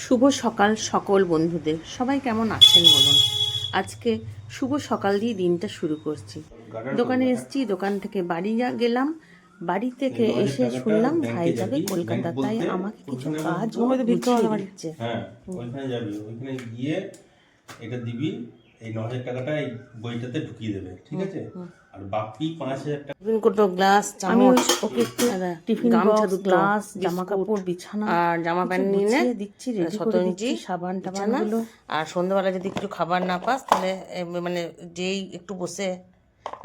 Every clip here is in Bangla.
শুভ সকাল সকল বন্ধুদের। সবাই কেমন আছেন বলুন। আজকে শুভ সকাল দিয়ে দিনটা শুরু করছি। দোকানে এসেছি, দোকান থেকে বাড়ি গেলাম, বাড়ি থেকে এসে শুনলাম ভাই যাবে কলকাতা, তাই আমাকে কিছু কাজ গুছিয়ে দিচ্ছে। হ্যাঁ, ওইখানে যাবি, ওইখানে গিয়ে এটা দিবি, এই 9,000 টাকাটা এই বইটাতে ঢুকিয়ে দেবে, ঠিক আছে? আর বাকি 5,000 টাকা টিফিন করতো, গ্লাস, চামচ, ওকে একটু টিফিন, গামছা, দুটো গ্লাস, জামা কাপড়, বিছানা আর জামা প্যান্ট নিয়ে দিচ্ছি, শতঞ্জি, সাবান টাবানগুলো। আর সন্ধ্যাবেলা যদি একটু খাবার না পাস তাহলে মানে যেই একটু বসে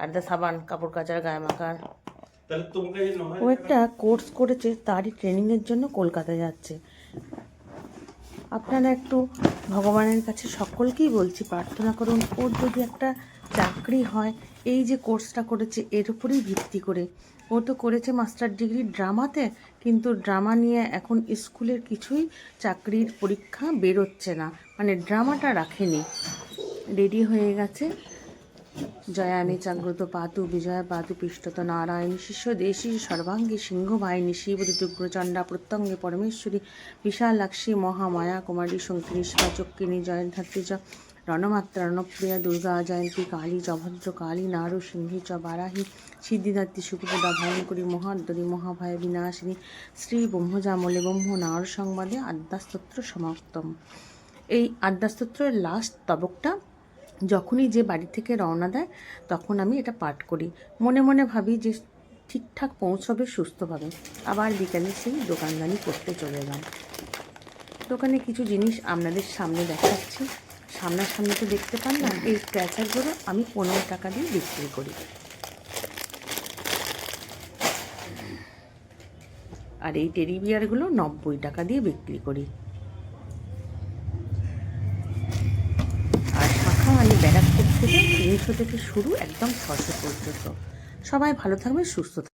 আড্ডা, সাবান, কাপড় কাচার, গায়ে মাখার। তাহলে তোমাকে এই ও একটা কোর্স করেছে, তারই ট্রেনিংয়ের জন্য কলকাতা যাচ্ছে। আপনারা একটু ভগবানের কাছে সকলকেই বলছি, প্রার্থনা করুন ওর যদি একটা চাকরি হয়। এই যে কোর্সটা করেছে এর উপরেই ভিত্তি করে। ও তো করেছে মাস্টার ডিগ্রি ড্রামাতে, কিন্তু ড্রামা নিয়ে এখন স্কুলের কিছুই চাকরির পরীক্ষা বেরোচ্ছে না, মানে ড্রামাটা রাখেনি। রেডি হয়ে গেছে। জয়ামি জাগ্রত পাতু বিজয়া পাতু পৃষ্ঠত নারায়ণী শিষ্য দেশী সর্বাঙ্গী সিংহবাহিনী শিবদূত উগ্রচণ্ডা প্রত্যঙ্গে পরমেশ্বরী বিশালাক্ষী মহামায়া কুমারী শঙ্কিনী শিবা চক্কিনী জয়ধাত্রী চ রণমাত্রা রণপ্রিয়া দুর্গা জয়ন্তী কালী জভদ্র কালী নারু সিংহী চ বারাহী সিদ্ধিদাত্রী সুখপ্রদা ভয়ঙ্করী মহাদ্দরী মহাভয় বিনাশিনী শ্রী ব্রহ্মজামলে ব্রহ্ম নার সংবাদে আদ্যাস্তোত্র সমাপ্তম। এই আদ্যাস্তোত্রের লাস্ট তবকটা যখনই যে বাড়ি থেকে রওনা দেয় তখন আমি এটা পাঠ করি। মনে মনে ভাবি যে ঠিকঠাক পৌঁছবে সুস্থভাবে। আবার বিকালে সেই দোকানদানি করতে চলে এলাম। দোকানে কিছু জিনিস আপনাদের সামনে দেখাচ্ছি। সামনাসামনি তো দেখতে পান না। এই স্ক্র্যাচারগুলো আমি 15 টাকা দিয়ে বিক্রি করি, আর এই টেডি বিয়ারগুলো 90 টাকা দিয়ে বিক্রি করি। আর শাখা মানে ব্যারাকপুর থেকে 300 থেকে শুরু, একদম 600 পর্যন্ত। সবাই ভালো থাকবেন, সুস্থ থাকবেন।